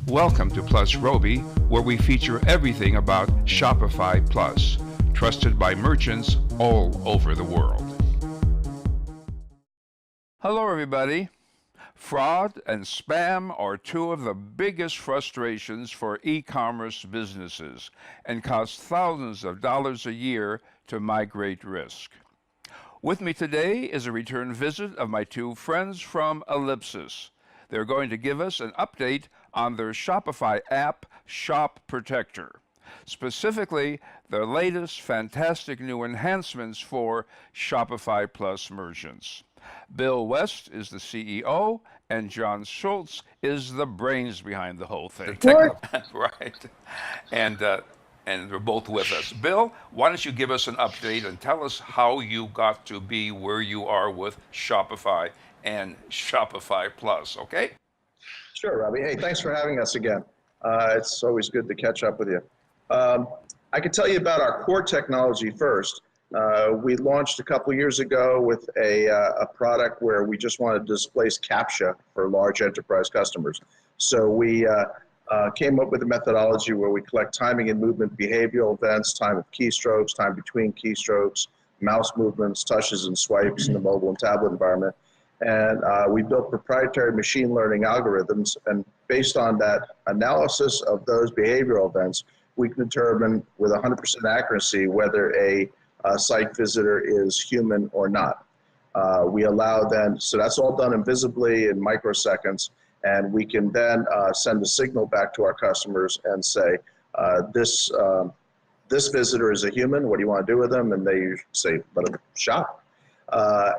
Welcome to Plus Roby, where we feature everything about Shopify Plus, trusted by merchants all over the world. Hello, everybody. Fraud and spam are two of the biggest frustrations for e-commerce businesses and cost thousands of dollars a year to migrate risk. With me today is a return visit of my two friends from Ellipsis. They're going to give us an update on their Shopify app, Shop Protector. Specifically, their latest fantastic new enhancements for Shopify Plus merchants. Bill West is the CEO, and John Schultz is the brains behind the whole thing. Right. And they're both with us. Bill, why don't you give us an update and tell us how you got to be where you are with Shopify and Shopify Plus, okay? Sure, Robbie. Hey, thanks for having us again. It's always good to catch up with you. I can tell you about our core technology first. We launched a couple years ago with a product where we just wanted to displace CAPTCHA for large enterprise customers. So we came up with a methodology where we collect timing and movement behavioral events, time of keystrokes, time between keystrokes, mouse movements, touches and swipes in the mobile and tablet environment. And we built proprietary machine learning algorithms, and based on that analysis of those behavioral events, we can determine with 100% accuracy whether a site visitor is human or not. We allow then, so that's all done invisibly in microseconds, and we can then send a signal back to our customers and say, this visitor is a human, what do you want to do with them? And they say, let them shop.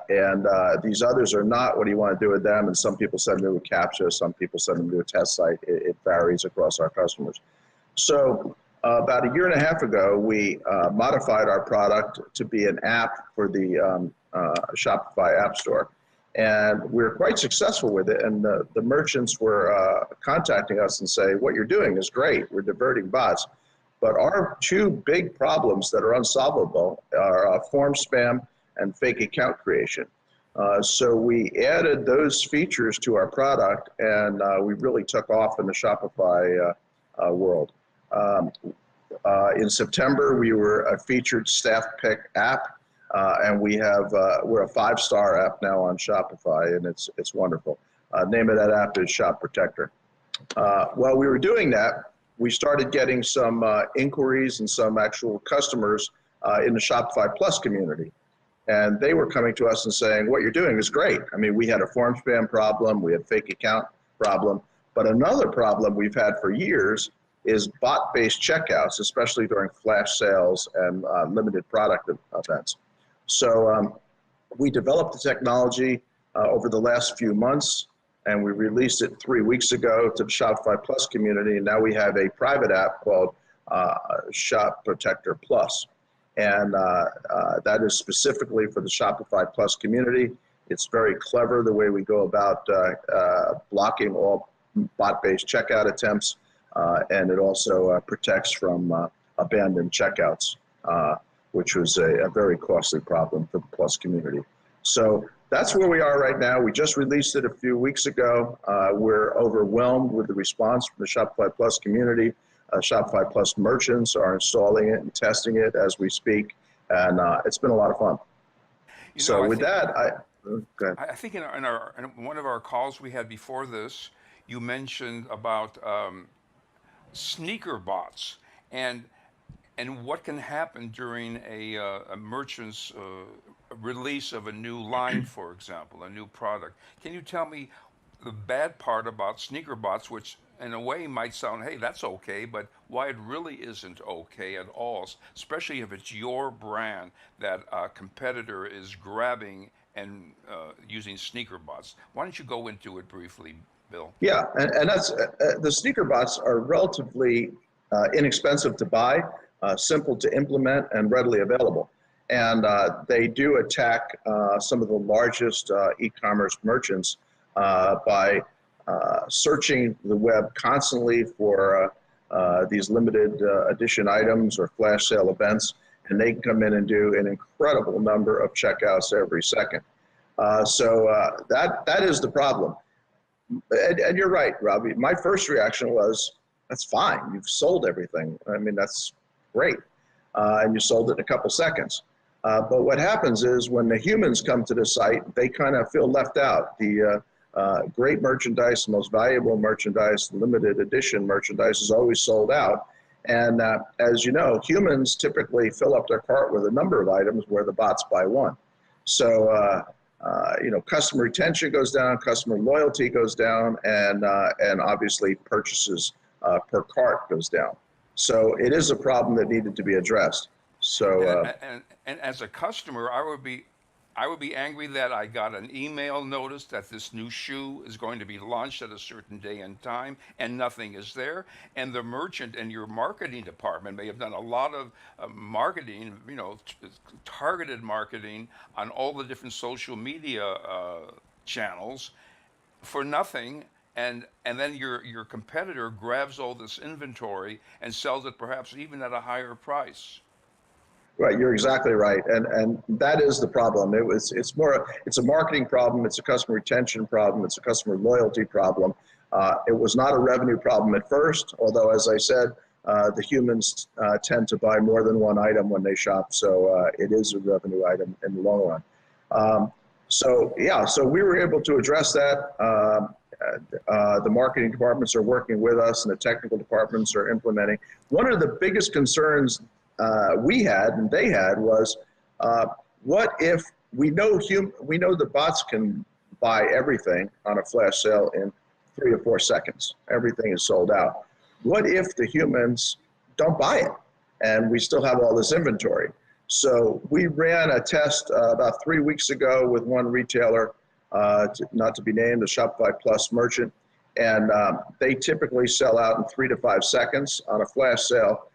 And these others are not, what do you want to do with them? And some people send them to a CAPTCHA, some people send them to a test site. It varies across our customers. So about a year and a half ago, we modified our product to be an app for the Shopify App Store. And we were quite successful with it. And the merchants were contacting us and say, what you're doing is great. We're diverting bots. But our two big problems that are unsolvable are form spam and fake account creation. So we added those features to our product, and we really took off in the Shopify world. In September, we were a featured staff pick app, and we're a 5-star app now on Shopify, and it's wonderful. Name of that app is Shop Protector. While we were doing that, we started getting some inquiries and some actual customers in the Shopify Plus community. And they were coming to us and saying, what you're doing is great. I mean, we had a form spam problem, we had fake account problem, but another problem we've had for years is bot-based checkouts, especially during flash sales and limited product events. So we developed the technology over the last few months, and we released it 3 weeks ago to the Shopify Plus community, and now we have a private app called Shop Protector Plus. And that is specifically for the Shopify Plus community. It's very clever the way we go about blocking all bot-based checkout attempts, and it also protects from abandoned checkouts, which was a very costly problem for the Plus community. So that's where we are right now. We just released it a few weeks ago. We're overwhelmed with the response from the Shopify Plus community. Shopify Plus merchants are installing it and testing it as we speak, and it's been a lot of fun. I think in one of our calls we had before this, you mentioned about sneaker bots and what can happen during a merchant's release of a new line, for example, a new product. Can you tell me the bad part about sneaker bots, which in a way might sound, hey, that's okay, but why it really isn't okay at all, especially if it's your brand that a competitor is grabbing and using sneaker bots. Why don't you go into it briefly, Bill? Yeah, and that's the sneaker bots are relatively inexpensive to buy, simple to implement, and readily available. And they do attack some of the largest e-commerce merchants by searching the web constantly for these limited edition items or flash sale events, and they can come in and do an incredible number of checkouts every second. So that is the problem. And you're right, Robbie. My first reaction was, that's fine. You've sold everything. I mean, that's great. And you sold it in a couple seconds. But what happens is when the humans come to the site, they kind of feel left out. The great merchandise, most valuable merchandise, limited edition merchandise is always sold out. And as you know, humans typically fill up their cart with a number of items where the bots buy one. So, customer retention goes down, customer loyalty goes down, and obviously purchases per cart goes down. So it is a problem that needed to be addressed. So And as a customer, I would be angry that I got an email notice that this new shoe is going to be launched at a certain day and time, and nothing is there. And the merchant and your marketing department may have done a lot of marketing, targeted marketing on all the different social media channels for nothing. And then your competitor grabs all this inventory and sells it perhaps even at a higher price. right, you're exactly right, and that is the problem. It's a marketing problem, it's a customer retention problem, it's a customer loyalty problem. It was not a revenue problem at first, although as I said, the humans tend to buy more than one item when they shop, so it is a revenue item in the long run. So we were able to address that. The marketing departments are working with us, and the technical departments are implementing. One of the biggest concerns we had and they had was, what if we know the bots can buy everything on a flash sale in 3 or 4 seconds. Everything is sold out. What if the humans don't buy it and we still have all this inventory? So we ran a test about 3 weeks ago with one retailer, not to be named, a Shopify Plus merchant, and they typically sell out in 3 to 5 seconds on a flash sale.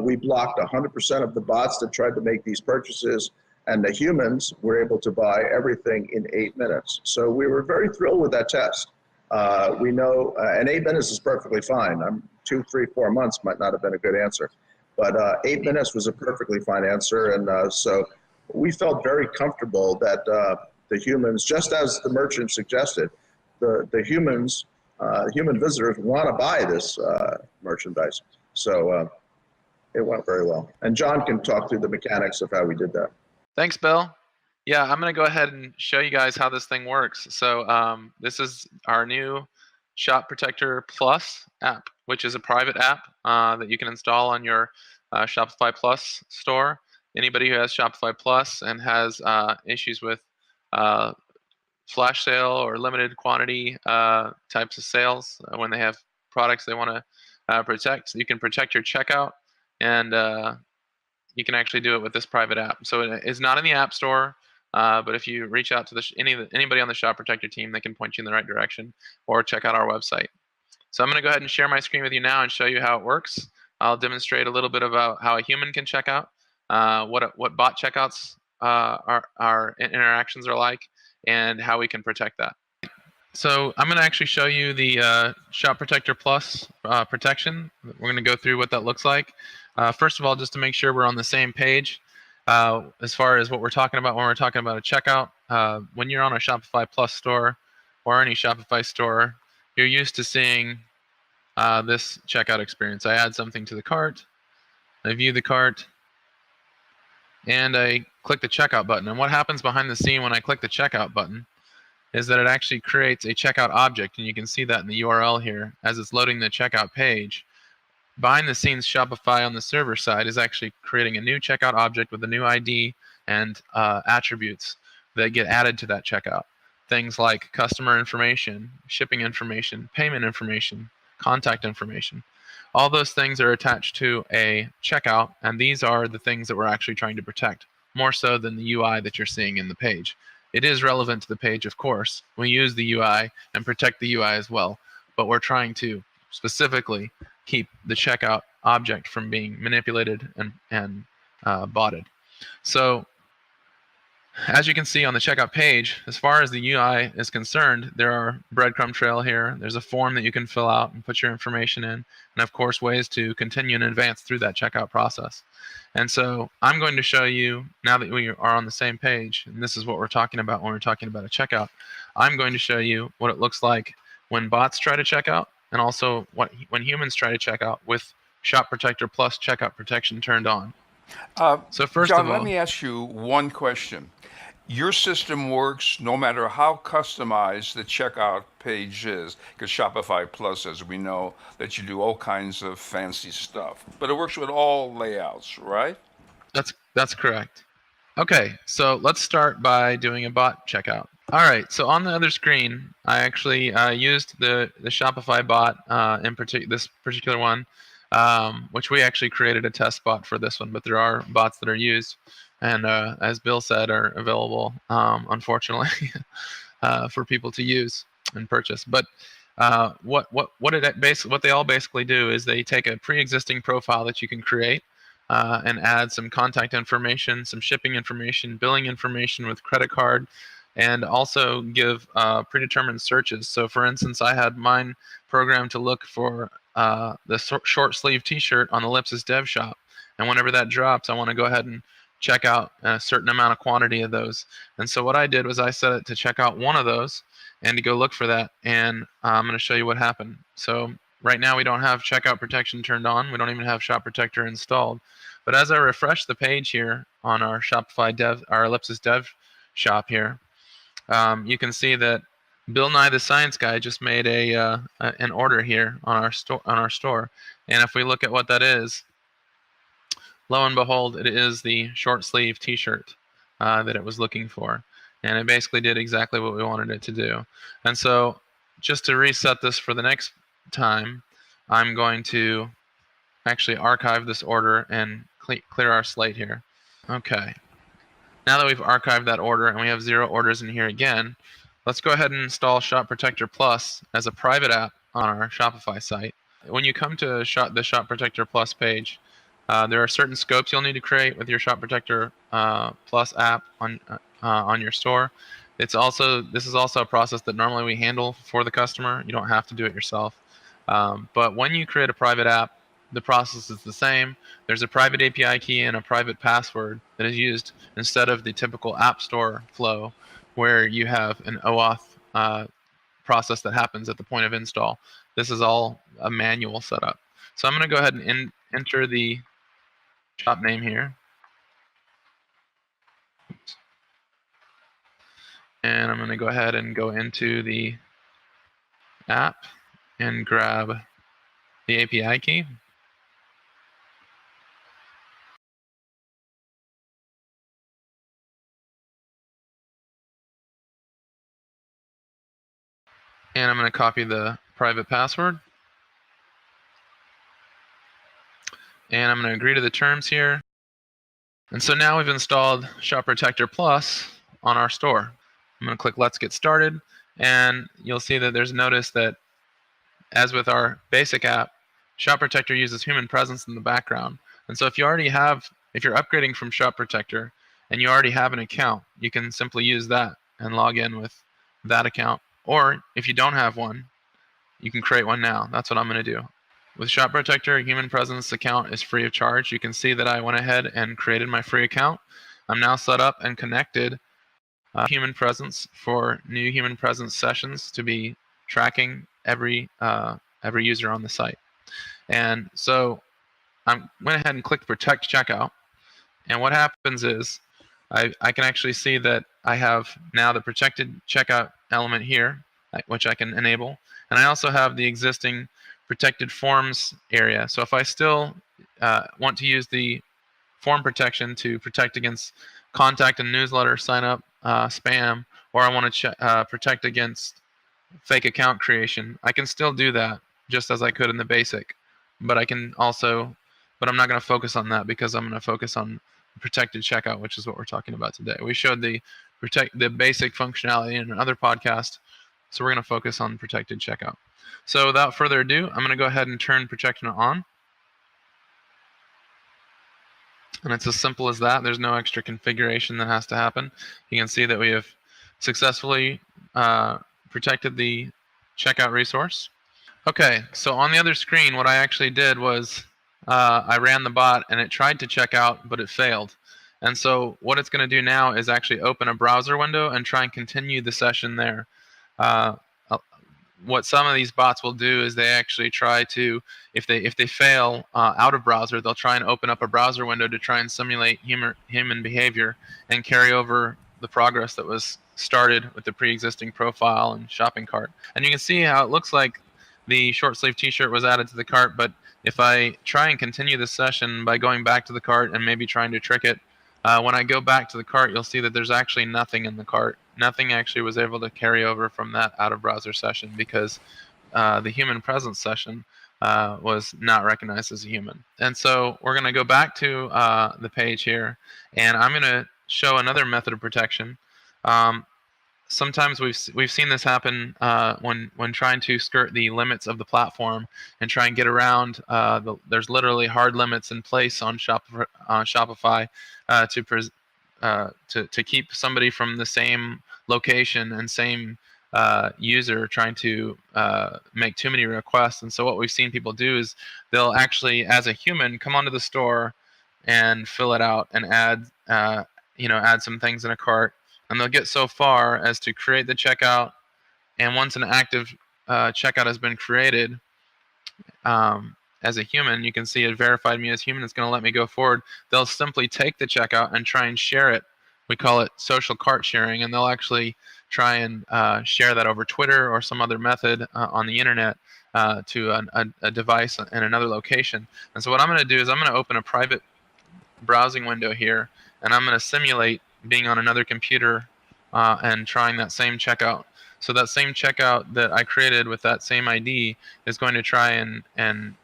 We blocked 100% of the bots that tried to make these purchases, and the humans were able to buy everything in 8 minutes. So we were very thrilled with that test. We know, and 8 minutes is perfectly fine. 2, 3, 4 months might not have been a good answer, but 8 minutes was a perfectly fine answer. And so we felt very comfortable that the humans, just as the merchant suggested, the humans, human visitors want to buy this merchandise. So it went very well. And John can talk through the mechanics of how we did that. Thanks, Bill. Yeah, I'm going to go ahead and show you guys how this thing works. So this is our new Shop Protector Plus app, which is a private app that you can install on your Shopify Plus store. Anybody who has Shopify Plus and has issues with flash sale or limited quantity types of sales, when they have products they want to protect, you can protect your checkout, and you can actually do it with this private app. So it is not in the App Store, but if you reach out to anybody on the Shop Protector team, they can point you in the right direction, or check out our website. So I'm going to go ahead and share my screen with you now and show you how it works. I'll demonstrate a little bit about how a human can check out, what bot checkouts our interactions are like, and how we can protect that. So I'm going to actually show you the Shop Protector Plus protection. We're going to go through what that looks like. First of all, just to make sure we're on the same page as far as what we're talking about when we're talking about a checkout. When you're on a Shopify Plus store or any Shopify store, you're used to seeing this checkout experience. I add something to the cart, I view the cart, and I click the checkout button. And what happens behind the scene when I click the checkout button is that it actually creates a checkout object, and you can see that in the URL here as it's loading the checkout page. Behind the scenes, Shopify on the server side is actually creating a new checkout object with a new ID and attributes that get added to that checkout. Things like customer information, shipping information, payment information, contact information. All those things are attached to a checkout, and these are the things that we're actually trying to protect, more so than the UI that you're seeing in the page. It is relevant to the page, of course. We use the UI and protect the UI as well, but we're trying to specifically keep the checkout object from being manipulated and botted. So as you can see on the checkout page, as far as the UI is concerned, there are breadcrumb trail here. There's a form that you can fill out and put your information in, and of course ways to continue and advance through that checkout process. And so I'm going to show you, now that we are on the same page, and this is what we're talking about when we're talking about a checkout, I'm going to show you what it looks like when bots try to check out, and also when humans try to check out with Shop Protector Plus checkout protection turned on. So first John, of let all, me ask you one question. Your system works no matter how customized the checkout page is, because Shopify Plus, as we know, lets you do all kinds of fancy stuff. But it works with all layouts, right? that's correct. Okay, so let's start by doing a bot checkout. All right, so on the other screen, I actually used the Shopify bot this particular one, which we actually created a test bot for this one, but there are bots that are used, and as Bill said, are available, unfortunately, for people to use and purchase. But what they all basically do is they take a pre-existing profile that you can create, and add some contact information, some shipping information, billing information with credit card, and also give predetermined searches. So, for instance, I had mine programmed to look for the short sleeve T-shirt on the Ellipsis Dev Shop, and whenever that drops, I want to go ahead and check out a certain amount of quantity of those. And so what I did was I set it to check out one of those and to go look for that, and I'm going to show you what happened. So right now we don't have checkout protection turned on. We don't even have Shop Protector installed. But as I refresh the page here on our our Ellipsis Dev Shop here, you can see that Bill Nye the Science Guy just made an order here on our store. And if we look at what that is, lo and behold, it is the short sleeve T-shirt that it was looking for, and it basically did exactly what we wanted it to do. And so, just to reset this for the next time, I'm going to actually archive this order and clear our slate here. Okay. Now that we've archived that order and we have 0 orders in here again, let's go ahead and install Shop Protector Plus as a private app on our Shopify site. When you come to the Shop Protector Plus page, there are certain scopes you'll need to create with your Shop Protector Plus app on your store. This is also a process that normally we handle for the customer. You don't have to do it yourself. But when you create a private app, the process is the same. There's a private API key and a private password that is used instead of the typical App Store flow where you have an OAuth process that happens at the point of install. This is all a manual setup. So I'm going to go ahead and enter the shop name here. Oops. And I'm going to go ahead and go into the app and grab the API key. And I'm going to copy the private password. And I'm going to agree to the terms here. And so now we've installed Shop Protector Plus on our store. I'm going to click Let's Get Started. And you'll see that there's notice that, as with our basic app, Shop Protector uses human presence in the background. And so if you're upgrading from Shop Protector and you already have an account, you can simply use that and log in with that account. Or if you don't have one, you can create one now. That's what I'm going to do. With Shop Protector, a human presence account is free of charge. You can see that I went ahead and created my free account. I'm now set up and connected human presence for new human presence sessions to be tracking every user on the site. And so I went ahead and clicked Protect Checkout. And what happens is I can actually see that I have now the protected checkout element here, which I can enable. And I also have the existing protected forms area. So if I still want to use the form protection to protect against contact and newsletter sign up spam, or I want to protect against fake account creation, I can still do that just as I could in the basic. But I'm not going to focus on that because I'm going to focus on protected checkout, which is what we're talking about today. We showed the basic functionality in another podcast, so we're going to focus on protected checkout. So without further ado, I'm going to go ahead and turn protection on. And it's as simple as that. There's no extra configuration that has to happen. You can see that we have successfully protected the checkout resource. Okay, so on the other screen, what I actually did was I ran the bot and it tried to check out, but it failed. And so what it's going to do now is actually open a browser window and try and continue the session there. what some of these bots will do is they actually try to, if they fail out of browser, they'll try and open up a browser window to try and simulate human behavior and carry over the progress that was started with the pre-existing profile and shopping cart. And you can see how it looks like the short sleeve t-shirt was added to the cart, but if I try and continue this session by going back to the cart and maybe trying to trick it, when I go back to the cart, you'll see that there's actually nothing in the cart. Nothing actually was able to carry over from that out-of-browser session because the human presence session was not recognized as a human. And so we're going to go back to the page here, and I'm going to show another method of protection. Sometimes we've seen this happen when trying to skirt the limits of the platform and try and get around. There's literally hard limits in place on Shopify to keep somebody from the same location and same user trying to make too many requests. And so what we've seen people do is they'll actually, as a human, come onto the store and fill it out and add some things in a cart. And they'll get so far as to create the checkout. And once an active checkout has been created, as a human, you can see it verified me as human. It's going to let me go forward. They'll simply take the checkout and try and share it. We call it social cart sharing. And they'll actually try and share that over Twitter or some other method on the internet to a device in another location. And so what I'm going to do is I'm going to open a private browsing window here, and I'm going to simulate being on another computer and trying that same checkout. So that same checkout that I created with that same ID is going to try and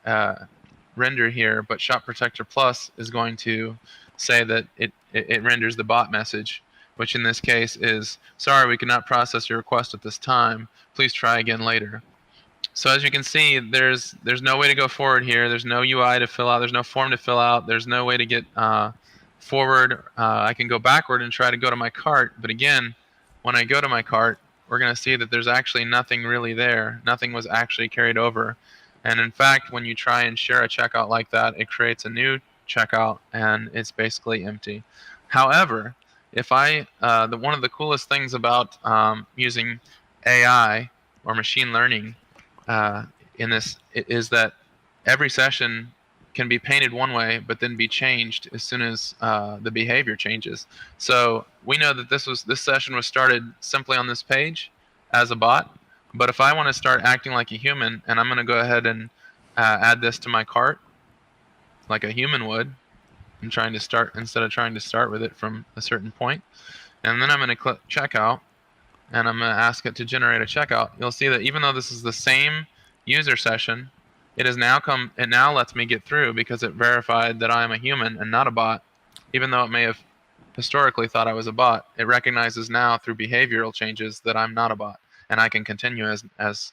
render here, but Shop Protector Plus is going to say that it renders the bot message, which in this case is, sorry, we cannot process your request at this time. Please try again later. So as you can see, there's no way to go forward here. There's no UI to fill out. There's no form to fill out. There's no way to get forward. I can go backward and try to go to my cart. But again, when I go to my cart, we're going to see that there's actually nothing really there. Nothing was actually carried over. And in fact, when you try and share a checkout like that, it creates a new checkout and it's basically empty. However, if one of the coolest things about using AI or machine learning in this is that every session can be painted one way, but then be changed as soon as the behavior changes. So we know that this session was started simply on this page as a bot. But if I want to start acting like a human, and I'm going to go ahead and add this to my cart, like a human would, and instead of trying to start with it from a certain point, and then I'm going to click checkout, and I'm going to ask it to generate a checkout. You'll see that even though this is the same user session, it now lets me get through because it verified that I am a human and not a bot. Even though it may have historically thought I was a bot, it recognizes now through behavioral changes that I'm not a bot, and I can continue as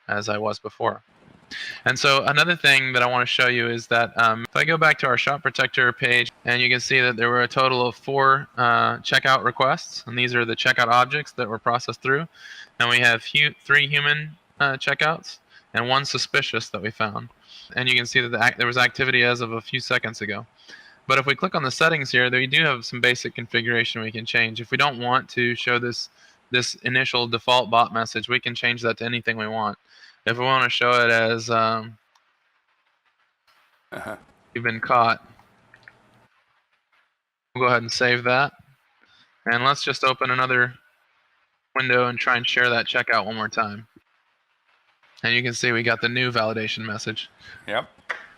I was before. And so another thing that I want to show you is that if I go back to our Shop Protector page, and you can see that there were a total of 4 checkout requests, and these are the checkout objects that were processed through. And we have 3 human checkouts and 1 suspicious that we found. And you can see that there was activity as of a few seconds ago. But if we click on the settings here, we do have some basic configuration we can change. If we don't want to show this initial default bot message, we can change that to anything we want. If we want to show it as you've been caught, we'll go ahead and save that. And let's just open another window and try and share that checkout one more time. And you can see we got the new validation message. Yep.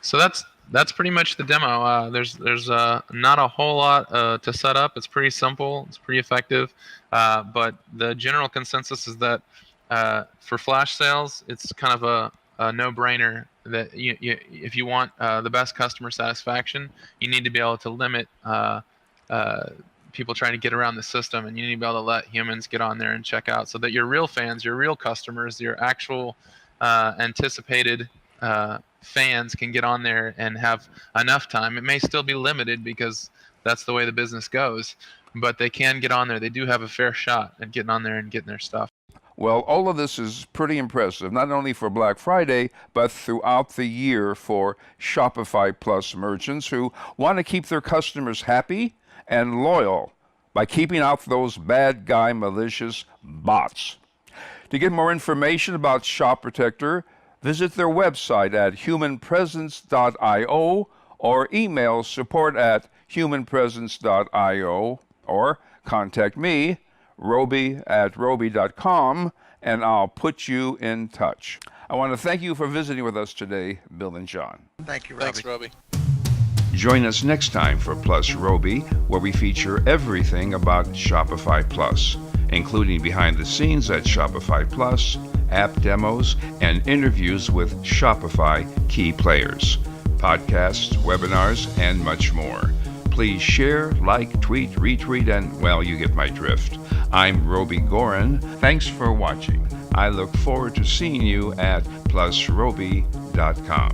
So that's pretty much the demo. There's not a whole lot to set up. It's pretty simple. It's pretty effective. But the general consensus is that for flash sales, it's kind of a no-brainer that if you want the best customer satisfaction, you need to be able to limit people trying to get around the system, and you need to be able to let humans get on there and check out so that your real fans, your real customers, your actual anticipated fans can get on there and have enough time. It may still be limited because that's the way the business goes, but they can get on there. They do have a fair shot at getting on there and getting their stuff. Well, all of this is pretty impressive, not only for Black Friday, but throughout the year for Shopify Plus merchants who want to keep their customers happy and loyal by keeping out those bad guy malicious bots. To get more information about Shop Protector, visit their website at humanpresence.io or email support@humanpresence.io or contact me, roby@roby.com, and I'll put you in touch. I want to thank you for visiting with us today, Bill and John. Thank you, Roby. Thanks, Roby. Join us next time for Plus Roby, where we feature everything about Shopify Plus, including behind the scenes at Shopify Plus, app demos, and interviews with Shopify key players, podcasts, webinars, and much more. Please share, like, tweet, retweet, and, well, you get my drift. I'm Roby Gorin. Thanks for watching. I look forward to seeing you at plusroby.com.